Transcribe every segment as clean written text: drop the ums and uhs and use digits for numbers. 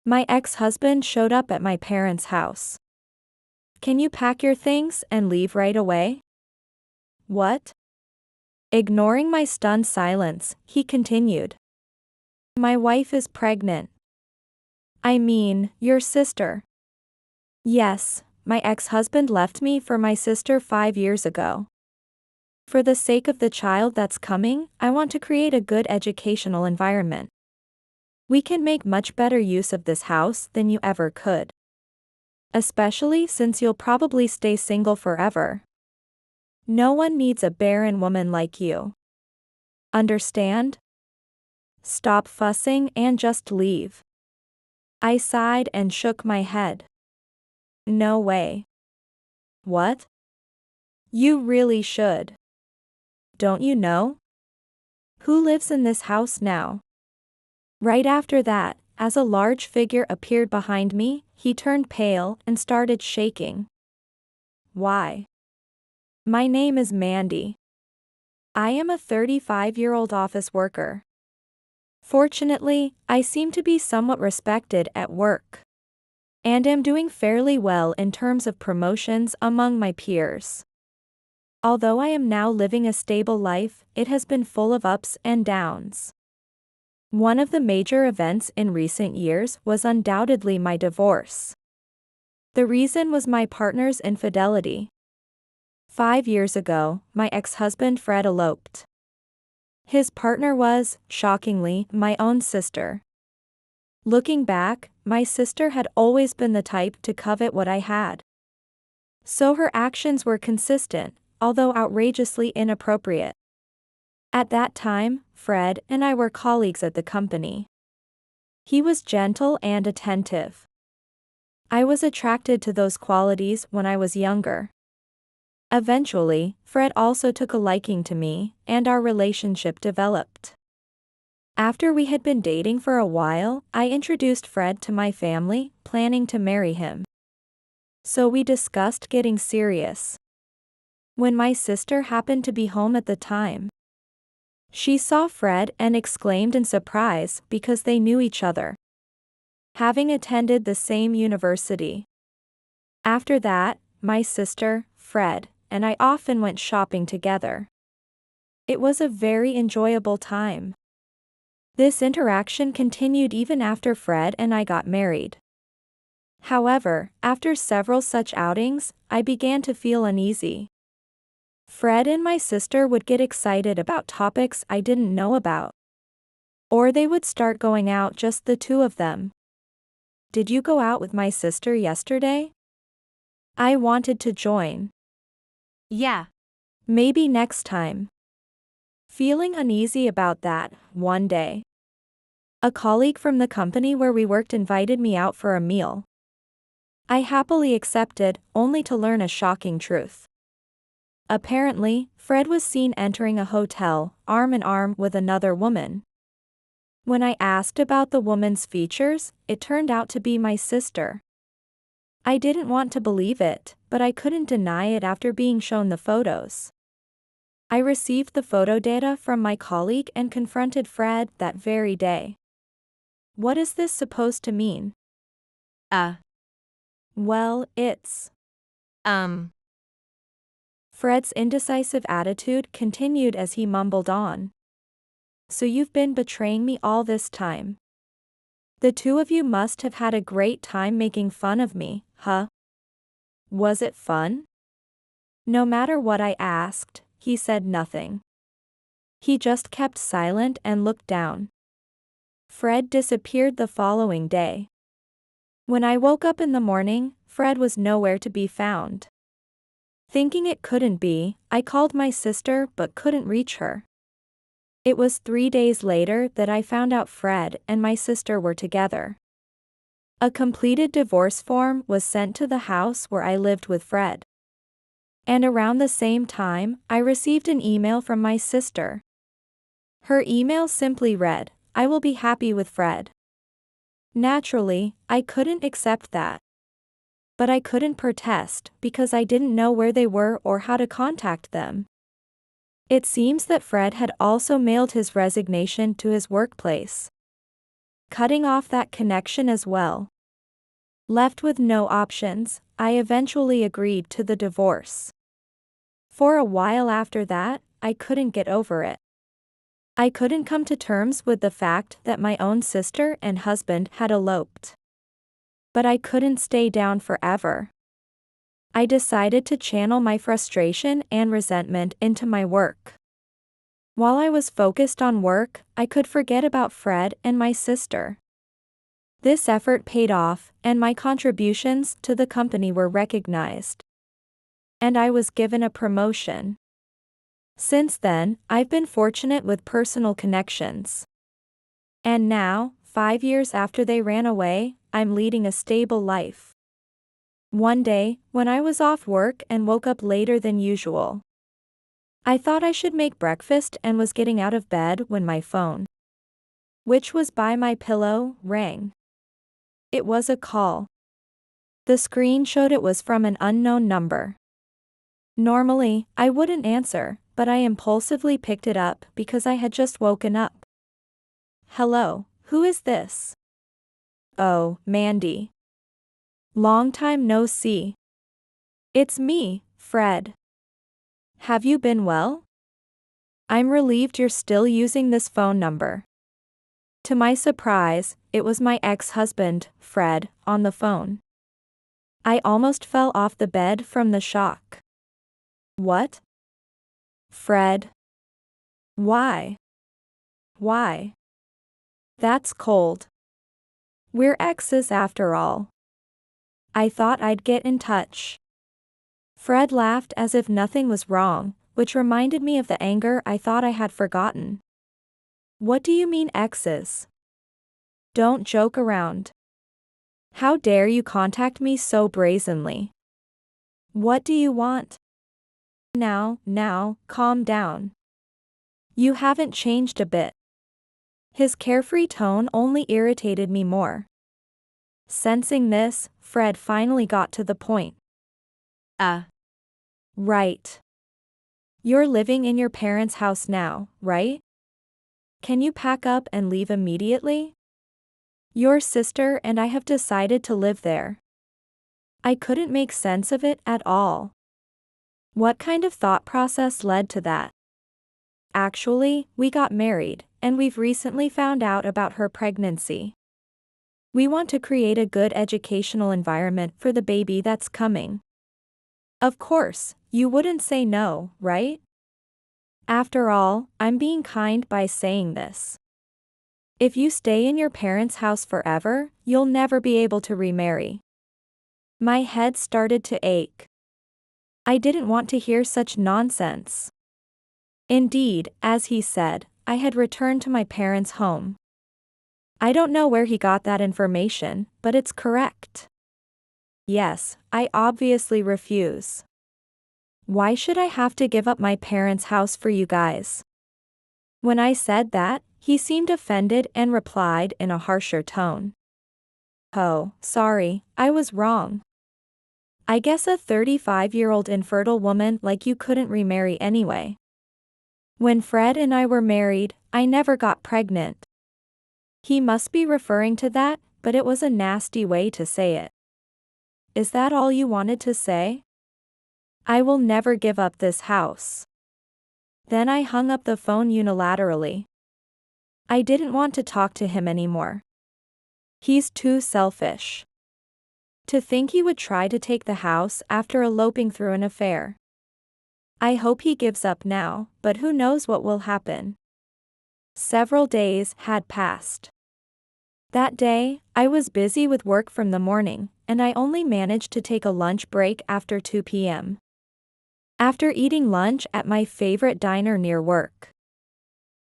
My ex-husband showed up at my parents' house. Can you pack your things and leave right away? What? Ignoring my stunned silence, he continued. My wife is pregnant. I mean, your sister. Yes, my ex-husband left me for my sister 5 years ago. For the sake of the child that's coming, I want to create a good educational environment. We can make much better use of this house than you ever could. Especially since you'll probably stay single forever. No one needs a barren woman like you. Understand? Stop fussing and just leave. I sighed and shook my head. No way. What? You really should. Don't you know? Who lives in this house now? Right after that, as a large figure appeared behind me, he turned pale and started shaking. Why? My name is Mandy. I am a 35-year-old office worker. Fortunately, I seem to be somewhat respected at work. And am doing fairly well in terms of promotions among my peers. Although I am now living a stable life, it has been full of ups and downs. One of the major events in recent years was undoubtedly my divorce. The reason was my partner's infidelity. 5 years ago, my ex-husband Fred eloped. His partner was, shockingly, my own sister. Looking back, my sister had always been the type to covet what I had. So her actions were consistent, although outrageously inappropriate. At that time, Fred and I were colleagues at the company. He was gentle and attentive. I was attracted to those qualities when I was younger. Eventually, Fred also took a liking to me, and our relationship developed. After we had been dating for a while, I introduced Fred to my family, planning to marry him. So we discussed getting serious. When my sister happened to be home at the time, she saw Fred and exclaimed in surprise because they knew each other, having attended the same university. After that, my sister, Fred, and I often went shopping together. It was a very enjoyable time. This interaction continued even after Fred and I got married. However, after several such outings, I began to feel uneasy. Fred and my sister would get excited about topics I didn't know about. Or they would start going out just the two of them. Did you go out with my sister yesterday? I wanted to join. Yeah. Maybe next time. Feeling uneasy about that, one day, a colleague from the company where we worked invited me out for a meal. I happily accepted, only to learn a shocking truth. Apparently, Fred was seen entering a hotel, arm in arm with another woman. When I asked about the woman's features, it turned out to be my sister. I didn't want to believe it, but I couldn't deny it after being shown the photos. I received the photo data from my colleague and confronted Fred that very day. What is this supposed to mean? Well, it's... Fred's indecisive attitude continued as he mumbled on. So you've been betraying me all this time. The two of you must have had a great time making fun of me, huh? Was it fun? No matter what I asked, he said nothing. He just kept silent and looked down. Fred disappeared the following day. When I woke up in the morning, Fred was nowhere to be found. Thinking it couldn't be, I called my sister but couldn't reach her. It was 3 days later that I found out Fred and my sister were together. A completed divorce form was sent to the house where I lived with Fred. And around the same time, I received an email from my sister. Her email simply read, "I will be happy with Fred." Naturally, I couldn't accept that. But I couldn't protest because I didn't know where they were or how to contact them. It seems that Fred had also mailed his resignation to his workplace. cutting off that connection as well. Left with no options, I eventually agreed to the divorce. For a while after that, I couldn't get over it. I couldn't come to terms with the fact that my own sister and husband had eloped. But I couldn't stay down forever. I decided to channel my frustration and resentment into my work. While I was focused on work, I could forget about Fred and my sister. This effort paid off, and my contributions to the company were recognized. And I was given a promotion. Since then, I've been fortunate with personal connections. And now, 5 years after they ran away, I'm leading a stable life. One day, when I was off work and woke up later than usual, I thought I should make breakfast and was getting out of bed when my phone, which was by my pillow, rang. It was a call. The screen showed it was from an unknown number. Normally, I wouldn't answer, but I impulsively picked it up because I had just woken up. Hello, who is this? Oh, Mandy. Long time no see. It's me, Fred. Have you been well? I'm relieved you're still using this phone number. To my surprise, it was my ex-husband, Fred, on the phone. I almost fell off the bed from the shock. What? Fred? Why? Why? That's cold. We're exes after all. I thought I'd get in touch. Fred laughed as if nothing was wrong, which reminded me of the anger I thought I had forgotten. What do you mean exes? Don't joke around. How dare you contact me so brazenly? What do you want? Now, calm down. You haven't changed a bit. His carefree tone only irritated me more. Sensing this, Fred finally got to the point. Right. You're living in your parents' house now, right? Can you pack up and leave immediately? Your sister and I have decided to live there. I couldn't make sense of it at all. What kind of thought process led to that? Actually, we got married, and we've recently found out about her pregnancy. We want to create a good educational environment for the baby that's coming. Of course, you wouldn't say no, right? After all, I'm being kind by saying this. If you stay in your parents' house forever, you'll never be able to remarry. My head started to ache. I didn't want to hear such nonsense. Indeed, as he said, I had returned to my parents' home. I don't know where he got that information, but it's correct. Yes, I obviously refuse. Why should I have to give up my parents' house for you guys? When I said that, he seemed offended and replied in a harsher tone. Oh, sorry, I was wrong. I guess a 35-year-old infertile woman like you couldn't remarry anyway. When Fred and I were married, I never got pregnant. He must be referring to that, but it was a nasty way to say it. Is that all you wanted to say? I will never give up this house. Then I hung up the phone unilaterally. I didn't want to talk to him anymore. He's too selfish. To think he would try to take the house after eloping through an affair. I hope he gives up now, but who knows what will happen. Several days had passed. That day, I was busy with work from the morning, and I only managed to take a lunch break after 2 p.m. After eating lunch at my favorite diner near work,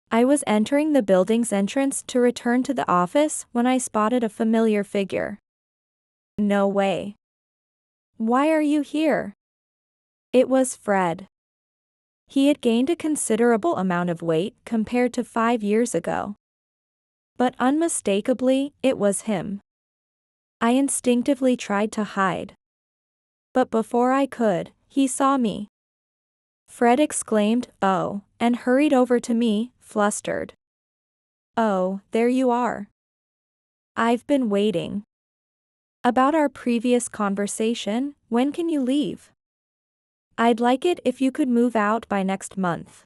I was entering the building's entrance to return to the office when I spotted a familiar figure. No way. Why are you here? It was Fred. He had gained a considerable amount of weight compared to 5 years ago. But unmistakably, it was him. I instinctively tried to hide. But before I could, he saw me. Fred exclaimed, "Oh," and hurried over to me, flustered. "Oh, there you are. I've been waiting. About our previous conversation, when can you leave? I'd like it if you could move out by next month.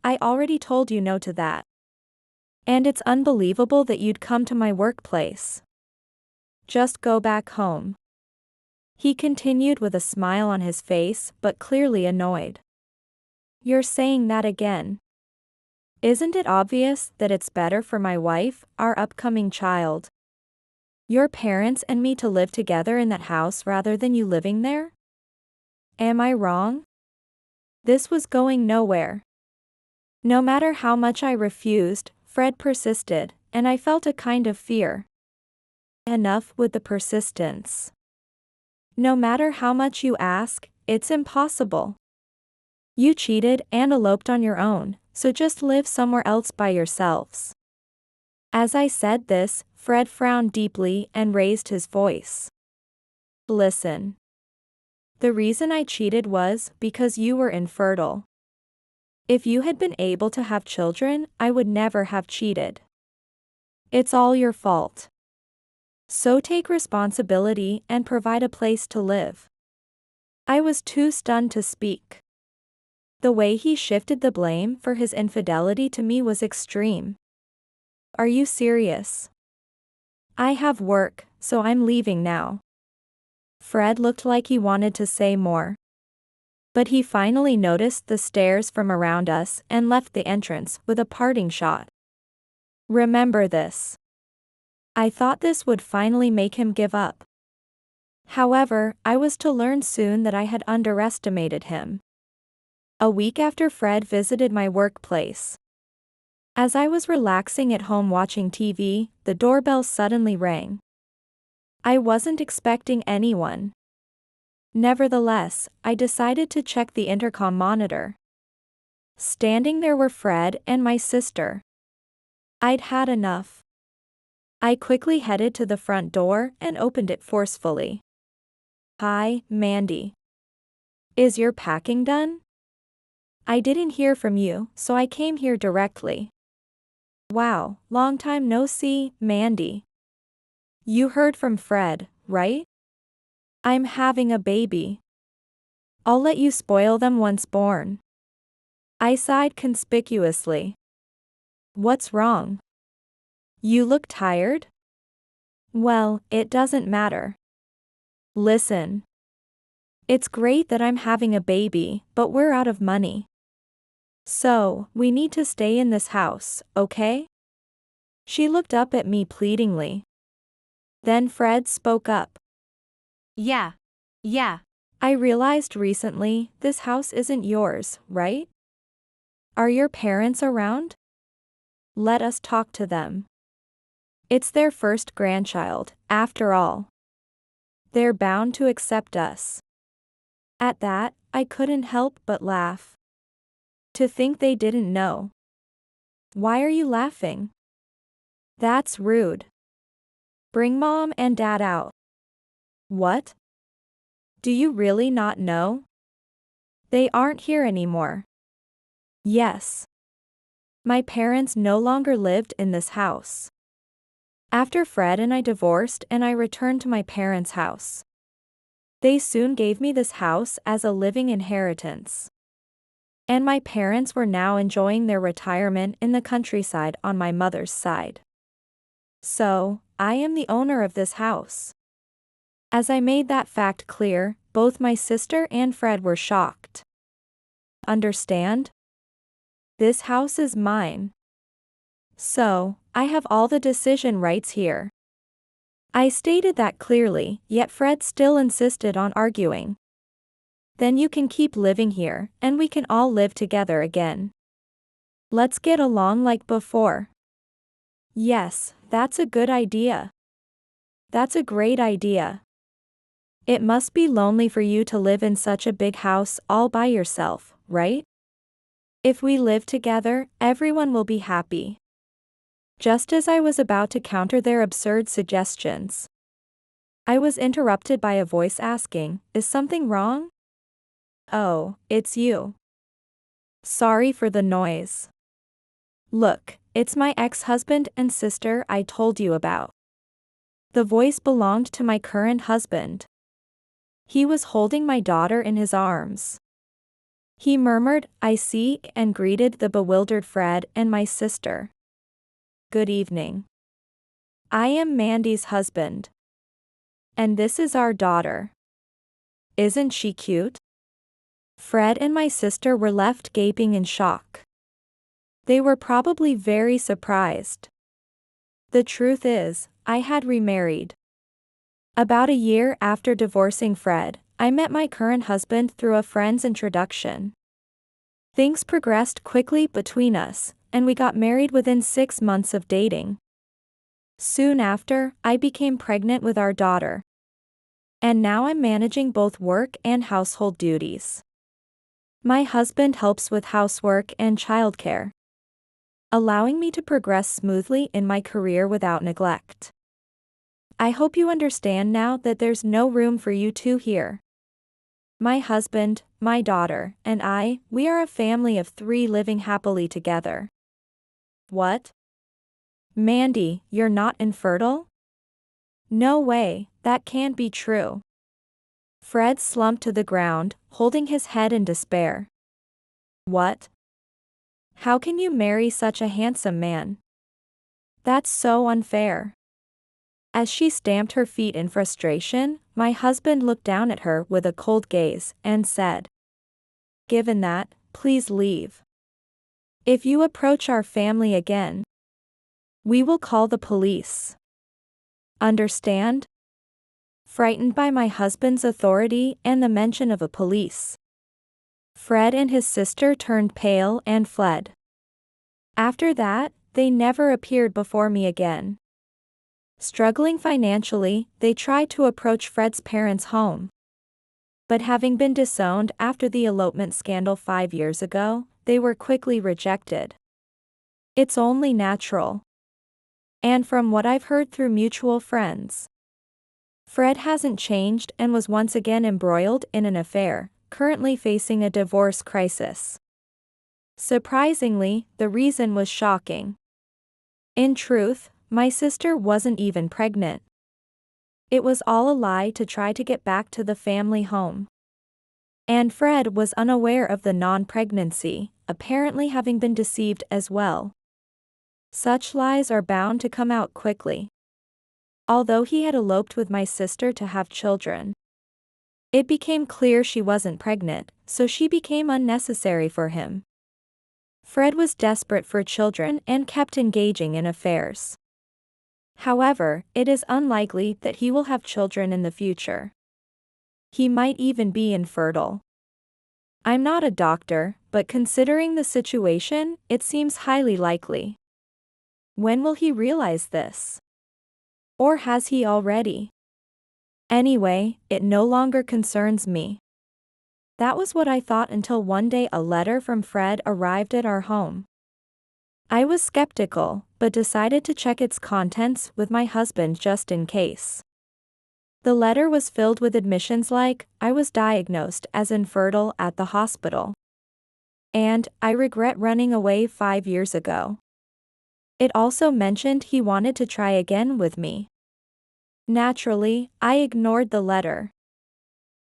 I already told you no to that. And it's unbelievable that you'd come to my workplace. Just go back home. He continued with a smile on his face, but clearly annoyed. You're saying that again. Isn't it obvious that it's better for my wife, our upcoming child, your parents and me to live together in that house rather than you living there? Am I wrong? This was going nowhere. No matter how much I refused, Fred persisted, and I felt a kind of fear. Enough with the persistence. No matter how much you ask, it's impossible. You cheated and eloped on your own, so just live somewhere else by yourselves. As I said this, Fred frowned deeply and raised his voice. Listen. The reason I cheated was because you were infertile. If you had been able to have children, I would never have cheated. It's all your fault. So take responsibility and provide a place to live. I was too stunned to speak. The way he shifted the blame for his infidelity to me was extreme. Are you serious? I have work, so I'm leaving now. Fred looked like he wanted to say more. But he finally noticed the stares from around us and left the entrance with a parting shot. Remember this. I thought this would finally make him give up. However, I was to learn soon that I had underestimated him. A week after Fred visited my workplace. As I was relaxing at home watching TV, the doorbell suddenly rang. I wasn't expecting anyone. Nevertheless, I decided to check the intercom monitor. Standing there were Fred and my sister. I'd had enough. I quickly headed to the front door and opened it forcefully. Hi, Mandy. Is your packing done? I didn't hear from you, so I came here directly. Wow, long time no see, Mandy. You heard from Fred, right? I'm having a baby. I'll let you spoil them once born. I sighed conspicuously. What's wrong? You look tired? Well, it doesn't matter. Listen. It's great that I'm having a baby, but we're out of money. So, we need to stay in this house, okay? She looked up at me pleadingly. Then Fred spoke up. Yeah. I realized recently, this house isn't yours, right? Are your parents around? Let us talk to them. It's their first grandchild, after all. They're bound to accept us. At that, I couldn't help but laugh. To think they didn't know. Why are you laughing? That's rude. Bring Mom and Dad out. What? Do you really not know? They aren't here anymore. Yes. My parents no longer lived in this house. After Fred and I divorced and I returned to my parents' house. They soon gave me this house as a living inheritance. And my parents were now enjoying their retirement in the countryside on my mother's side. So, I am the owner of this house. As I made that fact clear, both my sister and Fred were shocked. Understand? This house is mine. So, I have all the decision rights here. I stated that clearly, yet Fred still insisted on arguing. Then you can keep living here, and we can all live together again. Let's get along like before. Yes, that's a good idea. That's a great idea. It must be lonely for you to live in such a big house all by yourself, right? If we live together, everyone will be happy. Just as I was about to counter their absurd suggestions, I was interrupted by a voice asking, "Is something wrong?" "Oh, it's you. Sorry for the noise. Look, it's my ex-husband and sister I told you about." The voice belonged to my current husband. He was holding my daughter in his arms. He murmured, "I see," and greeted the bewildered Fred and my sister. "Good evening. I am Mandy's husband. And this is our daughter. Isn't she cute?" Fred and my sister were left gaping in shock. They were probably very surprised. The truth is, I had remarried. About a year after divorcing Fred, I met my current husband through a friend's introduction. Things progressed quickly between us, and we got married within 6 months of dating. Soon after, I became pregnant with our daughter. And now I'm managing both work and household duties. My husband helps with housework and childcare, allowing me to progress smoothly in my career without neglect. I hope you understand now that there's no room for you two here. My husband, my daughter, and we are a family of 3 living happily together. What? Mandy, you're not infertile? No way, that can't be true. Fred slumped to the ground, holding his head in despair. What? How can you marry such a handsome man? That's so unfair. As she stamped her feet in frustration, my husband looked down at her with a cold gaze and said, "Given that, please leave. If you approach our family again, we will call the police. Understand?" Frightened by my husband's authority and the mention of a police, Fred and his sister turned pale and fled. After that, they never appeared before me again. Struggling financially, they tried to approach Fred's parents' home. But having been disowned after the elopement scandal 5 years ago, they were quickly rejected. It's only natural. And from what I've heard through mutual friends, Fred hasn't changed and was once again embroiled in an affair, currently facing a divorce crisis. Surprisingly, the reason was shocking. In truth, my sister wasn't even pregnant. It was all a lie to try to get back to the family home. And Fred was unaware of the non-pregnancy, apparently having been deceived as well. Such lies are bound to come out quickly. Although he had eloped with my sister to have children, it became clear she wasn't pregnant, so she became unnecessary for him. Fred was desperate for children and kept engaging in affairs. However, it is unlikely that he will have children in the future. He might even be infertile. I'm not a doctor, but considering the situation, it seems highly likely. When will he realize this? Or has he already? Anyway, it no longer concerns me. That was what I thought until one day a letter from Fred arrived at our home. I was skeptical, but decided to check its contents with my husband just in case. The letter was filled with admissions like, I was diagnosed as infertile at the hospital, and I regret running away 5 years ago. It also mentioned he wanted to try again with me. Naturally, I ignored the letter.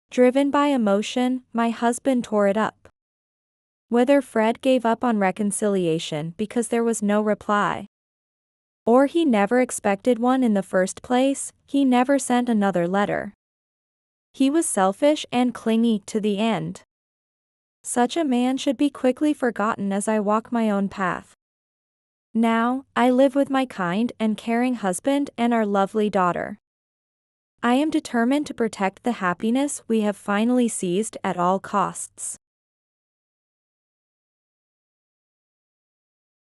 Driven by emotion, my husband tore it up. Whether Fred gave up on reconciliation because there was no reply, or he never expected one in the first place, he never sent another letter. He was selfish and clingy to the end. Such a man should be quickly forgotten as I walk my own path. Now, I live with my kind and caring husband and our lovely daughter. I am determined to protect the happiness we have finally seized at all costs.